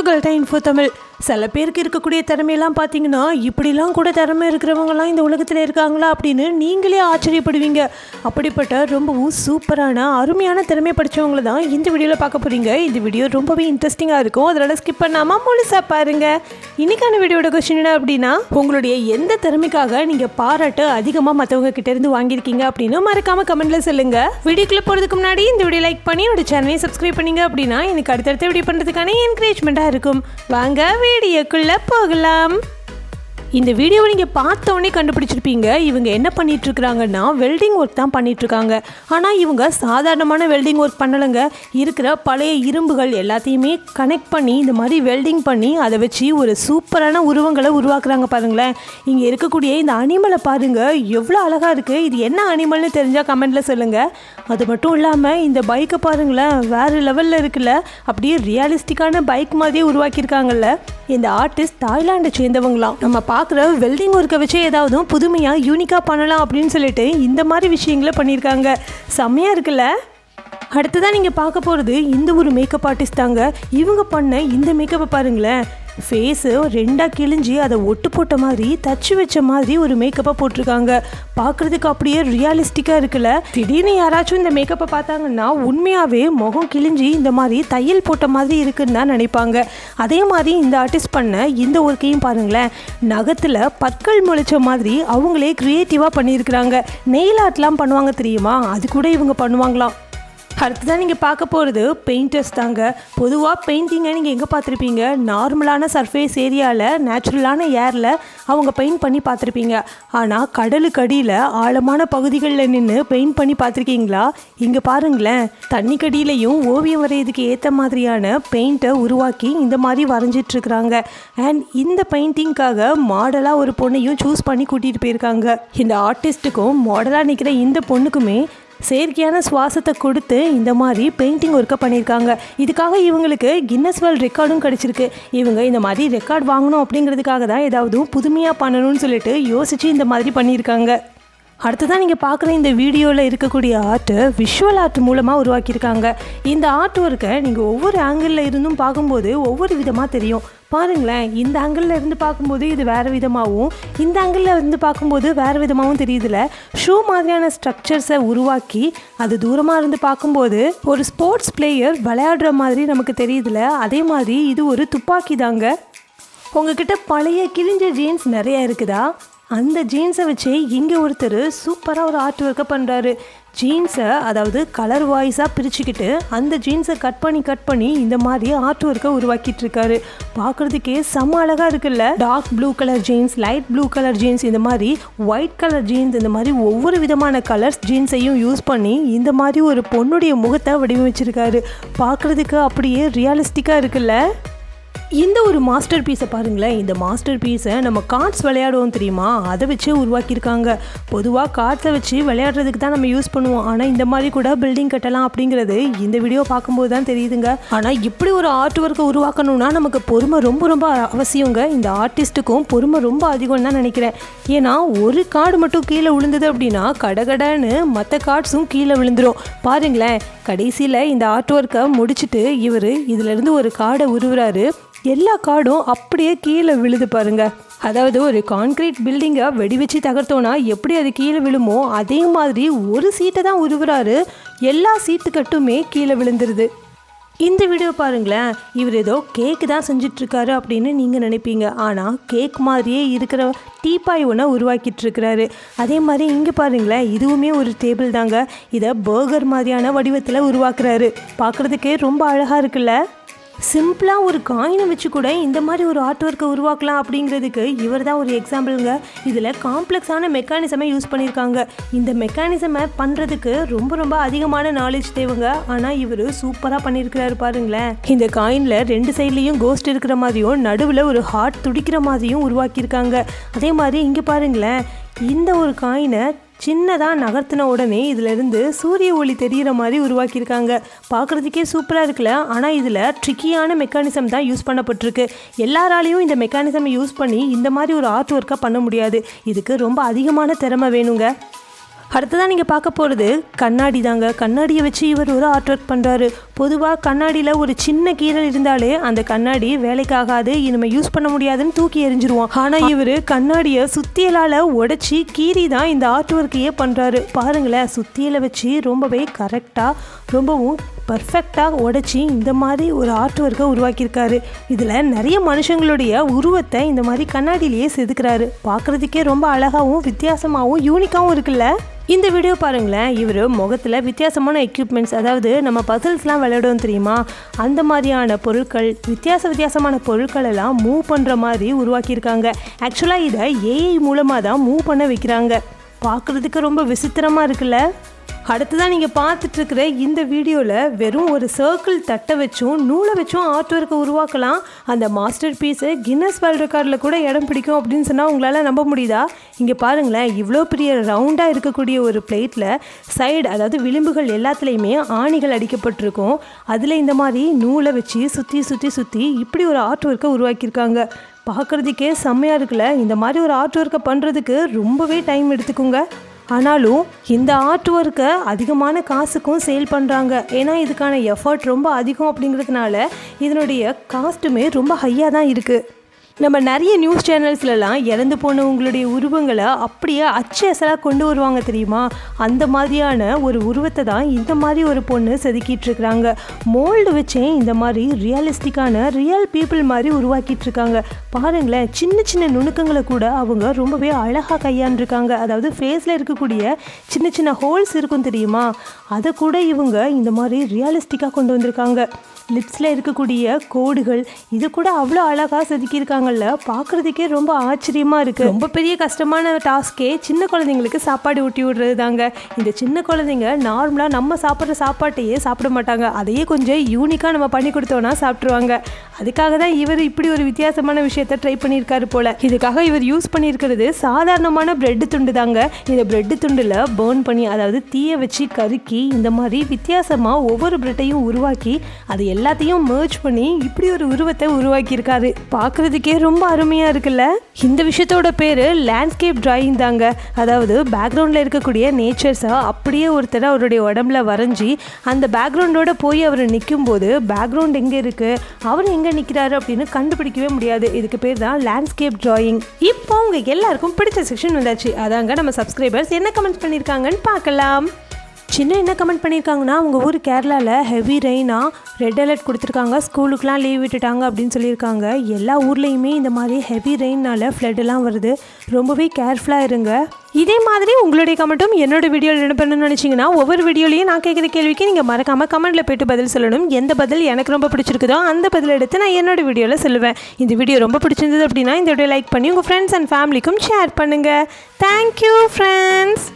கல்டா info Tamil. சில பேருக்கு இருக்கக்கூடிய திறமையெல்லாம் பார்த்தீங்கன்னா இப்படிலாம் கூட திறமை இருக்கிறவங்கலாம் இந்த உலகத்தில் இருக்காங்களா அப்படின்னு நீங்களே ஆச்சரியப்படுவீங்க. அப்படிப்பட்ட ரொம்பவும் சூப்பரான அருமையான திறமை படித்தவங்களை தான் இந்த வீடியோவில் பார்க்க போகிறீங்க. இந்த வீடியோ ரொம்பவே இன்ட்ரெஸ்டிங்காக இருக்கும், அதனால் ஸ்கிப் பண்ணாமல் முழுசாக பாருங்கள். இன்றைக்கான வீடியோட கொஸ்டின் என்ன அப்படின்னா, உங்களுடைய எந்த திறமைக்காக நீங்கள் பாராட்டு அதிகமாக மற்றவங்க கிட்டேருந்து வாங்கியிருக்கீங்க அப்படின்னு மறக்காமல் கமெண்ட்டில் சொல்லுங்கள். வீடியோக்குள்ளே போகிறதுக்கு முன்னாடி இந்த வீடியோ லைக் பண்ணி என்னோட சேனலையும் சப்ஸ்கிரைப் பண்ணிங்க அப்படின்னா எனக்கு அடுத்தடுத்த வீடியோ பண்ணுறதுக்கான என்கரேஜ்மெண்ட்டாக இருக்கும். வாங்க வீடியோக்குள்ள போகலாம். இந்த வீடியோவை நீங்கள் பார்த்த உடனே கண்டுபிடிச்சிருப்பீங்க. இவங்க என்ன பண்ணிட்டு இருக்கிறாங்கன்னா வெல்டிங் ஒர்க் தான் பண்ணிட்டு இருக்காங்க. ஆனால் இவங்க சாதாரணமான வெல்டிங் ஒர்க் பண்ணலைங்க. இருக்கிற பழைய இரும்புகள் எல்லாத்தையுமே கனெக்ட் பண்ணி இந்த மாதிரி வெல்டிங் பண்ணி அதை வச்சு ஒரு சூப்பரான உருவங்களை உருவாக்குறாங்க. பாருங்களேன், இங்கே இருக்கக்கூடிய இந்த அனிமலை பாருங்கள், எவ்வளோ அழகாக இருக்குது. இது என்ன அனிமல்னு தெரிஞ்சால் கமெண்ட்டில் சொல்லுங்கள். அது மட்டும் இல்லாமல் இந்த பைக்கை பாருங்களேன், வேறு லெவலில் இருக்குல்ல. அப்படியே ரியலிஸ்டிக்கான பைக் மாதிரியே உருவாக்கியிருக்காங்கல்ல. இந்த ஆர்டிஸ்ட் தாய்லாண்டை சேர்ந்தவங்களாம். நம்ம பார்க்குற வெல்டிங் ஒர்க்கை வச்சு ஏதாவது புதுமையாக யூனிக்காக பண்ணலாம் அப்படின்னு சொல்லிட்டு இந்த மாதிரி விஷயங்களை பண்ணியிருக்காங்க. செம்மையாக இருக்குல்ல. அடுத்ததான் நீங்கள் பார்க்க போகிறது இந்த ஒரு மேக்கப் ஆர்டிஸ்ட் தாங்க. இவங்க பண்ண இந்த மேக்கப்பை பாருங்களேன், ஃபேஸு ரெண்டாக கிழிஞ்சி அதை ஒட்டு போட்ட மாதிரி தச்சு வச்ச மாதிரி ஒரு மேக்கப்பை போட்டிருக்காங்க. பார்க்குறதுக்கு அப்படியே ரியலிஸ்டிக்காக இருக்குல்ல. திடீர்னு யாராச்சும் இந்த மேக்கப்பை பார்த்தாங்கன்னா உண்மையாகவே முகம் கிழிஞ்சி இந்த மாதிரி தையல் போட்ட மாதிரி இருக்குன்னு தான் நினைப்பாங்க. அதே மாதிரி இந்த ஆர்டிஸ்ட் பண்ண இந்த ஒர்க்கையும் பாருங்களேன், நகத்தில் பற்கள் முளைச்ச மாதிரி அவங்களே க்ரியேட்டிவாக பண்ணியிருக்கிறாங்க. நெயில் ஆர்ட்லாம் பண்ணுவாங்க தெரியுமா, அது கூட இவங்க பண்ணுவாங்களாம். அடுத்ததான் நீங்கள் பார்க்க போகிறது பெயிண்டர்ஸ் தாங்க. பொதுவாக பெயிண்டிங்கை நீங்கள் எங்கே பார்த்துருப்பீங்க, நார்மலான சர்ஃபேஸ் ஏரியாவில் நேச்சுரலான ஏரில் அவங்க பெயிண்ட் பண்ணி பார்த்துருப்பீங்க. ஆனால் கடலுக்கு அடியில் ஆழமான பகுதிகளில் நின்று பெயிண்ட் பண்ணி பார்த்துருக்கீங்களா? இங்கே பாருங்களேன், தண்ணிக்கடியிலையும் ஓவியம் வரைகிறதுக்கு ஏற்ற மாதிரியான பெயிண்ட்டை உருவாக்கி இந்த மாதிரி வரைஞ்சிட்ருக்குறாங்க. அண்ட் இந்த பெயிண்டிங்காக மாடலாக ஒரு பொண்ணையும் சூஸ் பண்ணி கூட்டிகிட்டு போயிருக்காங்க. இந்த ஆர்டிஸ்ட்டுக்கும் மாடலாக நிற்கிற இந்த பொண்ணுக்குமே செயற்கையான சுவாசத்தை கொடுத்து இந்த மாதிரி பெயிண்டிங் ஒர்க்கை பண்ணியிருக்காங்க. இதுக்காக இவங்களுக்கு கின்னஸ் வேர்ல்ட் ரெக்கார்டும் கிடச்சிருக்கு. இவங்க இந்த மாதிரி ரெக்கார்ட் வாங்கணும் அப்படிங்கிறதுக்காக தான் ஏதாவது புதுமையாக பண்ணணும்னு சொல்லிட்டு யோசித்து இந்த மாதிரி பண்ணியிருக்காங்க. அடுத்ததான் நீங்கள் பார்க்குற இந்த வீடியோவில் இருக்கக்கூடிய ஆர்ட்டு விஷுவல் ஆர்ட் மூலமாக உருவாக்கியிருக்காங்க. இந்த ஆர்ட் ஒர்க்கை நீங்கள் ஒவ்வொரு ஆங்கிளில் இருந்தும் பார்க்கும்போது ஒவ்வொரு விதமாக தெரியும். பாருங்களேன், இந்த ஆங்கிளில் இருந்து பார்க்கும்போது இது வேறு விதமாகவும், இந்த ஆங்கிளில் இருந்து பார்க்கும்போது வேறு விதமாகவும் தெரியுதுல. ஷூ மாதிரியான ஸ்ட்ரக்சர்ஸை உருவாக்கி அது தூரமாக இருந்து பார்க்கும்போது ஒரு ஸ்போர்ட்ஸ் பிளேயர் விளையாடுற மாதிரி நமக்கு தெரியுதுல. அதே மாதிரி இது ஒரு துப்பாக்கி தாங்க. உங்ககிட்ட பழைய கிழிஞ்ச ஜீன்ஸ் நிறையா இருக்குதா? அந்த ஜீன்ஸை வச்சு இங்கே ஒருத்தர் சூப்பராக ஒரு ஆர்ட் ஒர்க்கை பண்ணுறாரு. ஜீன்ஸை அதாவது கலர் வாய்ஸாக பிரிச்சுக்கிட்டு அந்த ஜீன்ஸை கட் பண்ணி இந்த மாதிரி ஆர்ட் ஒர்க்கை உருவாக்கிட்டு இருக்காரு. பார்க்குறதுக்கே செம்ம அழகாக இருக்குல்ல. Dark blue colour jeans, light blue colour jeans, இந்த மாதிரி ஒயிட் கலர் ஜீன்ஸ், இந்த மாதிரி ஒவ்வொரு விதமான கலர்ஸ் ஜீன்ஸையும் யூஸ் பண்ணி இந்த மாதிரி ஒரு பொண்ணுடைய முகத்தை வடிவமைச்சிருக்காரு. பார்க்குறதுக்கு அப்படியே ரியலிஸ்டிக்காக இருக்குல்ல. இந்த ஒரு மாஸ்டர் பீஸை பாருங்களேன். இந்த மாஸ்டர் பீஸை நம்ம கார்ட்ஸ் விளையாடுவோம் தெரியுமா, அதை வச்சு உருவாக்கியிருக்காங்க. பொதுவாக கார்ட்ஸை வச்சு விளையாடுறதுக்கு தான் நம்ம யூஸ் பண்ணுவோம். ஆனால் இந்த மாதிரி கூட பில்டிங் கட்டலாம் அப்படிங்கிறது இந்த வீடியோ பார்க்கும்போது தான் தெரியுதுங்க. ஆனால் இப்படி ஒரு ஆர்ட் ஒர்க்கை உருவாக்கணும்னா நமக்கு பொறுமை ரொம்ப ரொம்ப அவசியங்க. இந்த ஆர்டிஸ்ட்டுக்கும் பொறுமை ரொம்ப அதிகம்னு தான் நினைக்கிறேன். ஏன்னா ஒரு கார்டு மட்டும் கீழே விழுந்தது அப்படின்னா கடகடன்னு மற்ற கார்ட்ஸும் கீழே விழுந்துடும். பாருங்களேன், கடைசியில் இந்த ஆர்ட் ஒர்க்கை முடிச்சுட்டு இவர் இதிலேருந்து ஒரு கார்டை உருவுறாரு. எல்லா கார்டும் அப்படியே கீழே விழுது பாருங்க. அதாவது ஒரு கான்கிரீட் பில்டிங்கை வெடி வச்சு தகர்த்தோன்னா எப்படி அது கீழே விழுமோ அதே மாதிரி ஒரு சீட்டை தான் உருவுறாரு. எல்லா சீட்டு கட்டுமே கீழே விழுந்துருது. இந்த வீடியோ பாருங்களேன், இவர் ஏதோ கேக்கு தான் செஞ்சிட்ருக்காரு அப்படின்னு நீங்கள் நினைப்பீங்க. ஆனால் கேக் மாதிரியே இருக்கிற டீப்பாய் ஒன்று உருவாக்கிட்டு இருக்கிறாரு. அதே மாதிரி இங்கே பாருங்களேன், இதுவுமே ஒரு டேபிள் தாங்க. இதை பர்கர் மாதிரியான வடிவத்தில் உருவாக்குறாரு. பார்க்குறதுக்கே ரொம்ப அழகாக இருக்குல்ல. சிம்பிளாக ஒரு காயினை வச்சு கூட இந்த மாதிரி ஒரு ஆர்ட் ஒர்க்கை உருவாக்கலாம் அப்படிங்கிறதுக்கு இவர் தான் ஒரு எக்ஸாம்பிளுங்க. இதில் காம்ப்ளெக்ஸான மெக்கானிசமை யூஸ் பண்ணியிருக்காங்க. இந்த மெக்கானிசமை பண்ணுறதுக்கு ரொம்ப ரொம்ப அதிகமான நாலேஜ் தேவைங்க. ஆனால் இவர் சூப்பராக பண்ணியிருக்கிறாரு பாருங்களேன். இந்த காயினில் ரெண்டு சைட்லேயும் கோஸ்ட் இருக்கிற மாதிரியும் நடுவில் ஒரு ஹார்ட் துடிக்கிற மாதிரியும் உருவாக்கியிருக்காங்க. அதே மாதிரி இங்கே பாருங்களேன், இந்த ஒரு காயினை சின்னதாக நகர்த்தின உடனே இதிலிருந்து சூரிய ஒளி தெரிகிற மாதிரி உருவாக்கியிருக்காங்க. பார்க்குறதுக்கே சூப்பராக இருக்குல்ல. ஆனால் இதில் ட்ரிக்கியான மெக்கானிசம் தான் யூஸ் பண்ணப்பட்டிருக்கு. எல்லாராலையும் இந்த மெக்கானிசமை யூஸ் பண்ணி இந்த மாதிரி ஒரு ஆர்ட் ஒர்க்காக பண்ண முடியாது. இதுக்கு ரொம்ப அதிகமான திறமை வேணுங்க. அடுத்ததான் நீங்கள் பார்க்க போகிறது கண்ணாடி தாங்க. கண்ணாடியை வச்சு இவர் ஒரு ஆர்ட் ஒர்க் பண்ணுறாரு. பொதுவாக கண்ணாடியில் ஒரு சின்ன கீறல் இருந்தாலே அந்த கண்ணாடி வேலைக்காகாது, இனிமேல் யூஸ் பண்ண முடியாதுன்னு தூக்கி எறிஞ்சிருவோம். ஆனால் இவர் கண்ணாடியை சுத்தியலால் உடைச்சி கீறி தான் இந்த ஆர்ட் ஒர்க்கையே பண்ணுறாரு. பாருங்களேன், சுத்தியலை வச்சு ரொம்பவே கரெக்டாக ரொம்பவும் பர்ஃபெக்டாக உடைச்சி இந்த மாதிரி ஒரு ஆர்ட் ஒர்க்கை உருவாக்கியிருக்காரு. இதில் நிறைய மனுஷங்களுடைய உருவத்தை இந்த மாதிரி கண்ணாடியிலேயே செதுக்கிறாரு. பார்க்குறதுக்கே ரொம்ப அழகாகவும் வித்தியாசமாகவும் யூனிக்காகவும் இருக்குல்ல. இந்த வீடியோ பாருங்களேன், இவர் முகத்தில் வித்தியாசமான எக்யூப்மெண்ட்ஸ், அதாவது நம்ம பசில்ஸ்லாம் விளையாடுவோம் தெரியுமா, அந்த மாதிரியான பொருட்கள், வித்தியாசமான பொருட்கள் எல்லாம் மூவ் பண்ணுற மாதிரி உருவாக்கியிருக்காங்க. ஆக்சுவலாக இதை ஏஐ மூலமாக தான் மூவ் பண்ண வைக்கிறாங்க. பார்க்குறதுக்கு ரொம்ப விசித்திரமாக இருக்குல்ல. அடுத்ததான் நீங்கள் பார்த்துட்ருக்கிற இந்த வீடியோவில் வெறும் ஒரு சர்க்கிள் தட்டை வச்சும் நூலை வச்சும் ஆர்ட் ஒர்க்கை உருவாக்கலாம். அந்த மாஸ்டர் பீஸு கின்னஸ் வேர்ல்ட் ரெக்கார்டில் கூட இடம் பிடிக்கும் அப்படின்னு சொன்னால் உங்களால் நம்ப முடியுதா? இங்கே பாருங்களேன், இவ்வளோ பெரிய ரவுண்டாக இருக்கக்கூடிய ஒரு பிளேட்டில் சைடு, அதாவது விளிம்புகள் எல்லாத்துலேயுமே ஆணிகள் அடிக்கப்பட்டிருக்கும். அதில் இந்த மாதிரி நூலை வச்சு சுற்றி இப்படி ஒரு ஆர்ட் ஒர்க்கை உருவாக்கியிருக்காங்க. பார்க்குறதுக்கே செம்மையாக இருக்குல்ல. இந்த மாதிரி ஒரு ஆர்ட் ஒர்க்கை பண்ணுறதுக்கு ரொம்பவே டைம் எடுத்துக்குங்க. ஆனாலும் இந்த ஆர்ட் ஒர்க்கை அதிகமான காசுக்கும் சேல் பண்ணுறாங்க. ஏன்னா இதுக்கான எஃபர்ட் ரொம்ப அதிகம் அப்படிங்கிறதுனால இதனுடைய காஸ்ட்டுமே ரொம்ப ஹையாக தான் இருக்குது. நம்ம நிறைய நியூஸ் சேனல்ஸ்லலாம் இறந்து போனவங்களுடைய உருவங்களை அப்படியே அச்சு அசலாக கொண்டு வருவாங்க தெரியுமா, அந்த மாதிரியான ஒரு உருவத்தை தான் இந்த மாதிரி ஒரு பொண்ணு செதுக்கிட்டு இருக்கிறாங்க. மோல்டு வச்சே இந்த மாதிரி ரியலிஸ்டிக்கான ரியல் பீப்புள் மாதிரி உருவாக்கிட்டு இருக்காங்க. பாருங்களேன், சின்ன நுணுக்கங்களை கூட அவங்க ரொம்பவே அழகாக கையாண்டிருக்காங்க. அதாவது ஃபேஸில் இருக்கக்கூடிய சின்ன ஹோல்ஸ் இருக்கும் தெரியுமா, அதை கூட இவங்க இந்த மாதிரி ரியலிஸ்டிக்காக கொண்டு வந்திருக்காங்க. லிப்ஸில் இருக்கக்கூடிய கோடுகள், இது கூட அவ்வளோ அழகாக செதுக்கியிருக்காங்கல்ல. பார்க்குறதுக்கே ரொம்ப ஆச்சரியமாக இருக்குது. ரொம்ப பெரிய கஷ்டமான டாஸ்கே சின்ன குழந்தைங்களுக்கு சாப்பாடு ஊட்டி விடுறது தாங்க. இந்த சின்ன குழந்தைங்க நார்மலாக நம்ம சாப்பிட்ற சாப்பாட்டையே சாப்பிட மாட்டாங்க. அதையே கொஞ்சம் யூனிக்காக நம்ம பண்ணி கொடுத்தோன்னா சாப்பிட்ருவாங்க. அதுக்காக தான் இவர் இப்படி ஒரு வித்தியாசமான விஷயத்தை ட்ரை பண்ணியிருக்காரு போல். இதுக்காக இவர் யூஸ் பண்ணியிருக்கிறது சாதாரணமான பிரெட்டு துண்டு தாங்க. இந்த பிரெட்டு துண்டில் பர்ன் பண்ணி, அதாவது தீயை வச்சு கருக்கி இந்த மாதிரி வித்தியாசமாக ஒவ்வொரு பிரெட்டையும் உருவாக்கி அது எல்லாத்தையும் மர்ஜ் பண்ணி இப்படி ஒரு உருவத்தை உருவாக்கியிருக்காரு. பார்க்குறதுக்கே ரொம்ப அருமையாக இருக்குல்ல. இந்த விஷயத்தோட பேர் லேண்ட்ஸ்கேப் டிராயிங் தாங்க. அதாவது பேக்ரவுண்டில் இருக்கக்கூடிய நேச்சர்ஸை அப்படியே ஒருத்தர் அவருடைய உடம்புல வரைஞ்சி அந்த பேக்ரவுண்டோட போய் அவர் நிற்கும் போது பேக்ரவுண்ட் எங்கே இருக்குது, அவர் எங்கே நிற்கிறாரு அப்படின்னு கண்டுபிடிக்கவே முடியாது. இதுக்கு பேர் தான் லேண்ட்ஸ்கேப் டிராயிங். இப்போ உங்கள் எல்லாருக்கும் பிடிச்ச செக்ஷன் வந்தாச்சு. அதாங்க நம்ம சப்ஸ்கிரைபர்ஸ் என்ன கமெண்ட் பண்ணியிருக்காங்கன்னு பார்க்கலாம். சின்ன என்ன கமெண்ட் பண்ணியிருக்காங்கன்னா, உங்கள் ஊர் கேரளாவில் ஹெவி ரெயினாக ரெட் அலர்ட் கொடுத்துருக்காங்க, ஸ்கூலுக்குலாம் லீவ் விட்டுட்டாங்க அப்படின்னு சொல்லியிருக்காங்க. எல்லா ஊர்லேயுமே இந்த மாதிரி ஹெவி ரெயினால் ஃப்ளட்டெல்லாம் வருது, ரொம்பவே கேர்ஃபுல்லாக இருங்க. இதே மாதிரி உங்களுடைய கமெண்ட்டும் என்னோட வீடியோவில் என்ன பண்ணணும்னு நினச்சிங்கன்னா, ஒவ்வொரு வீடியோலையும் நான் கேட்குற கேள்விக்கு நீங்கள் மறக்காமல் கமெண்ட்டில் போய்ட்டு பதில் சொல்லணும். எந்த பதில் எனக்கு ரொம்ப பிடிச்சிருக்குதோ அந்த பதில் எடுத்து நான் என்னோட வீடியோவில் சொல்லுவேன். இந்த வீடியோ ரொம்ப பிடிச்சிருந்தது அப்படின்னா இந்த வீடியோ லைக் பண்ணி உங்கள் ஃப்ரெண்ட்ஸ் அண்ட் ஃபேமிலிக்கும் ஷேர் பண்ணுங்கள். Thank you friends.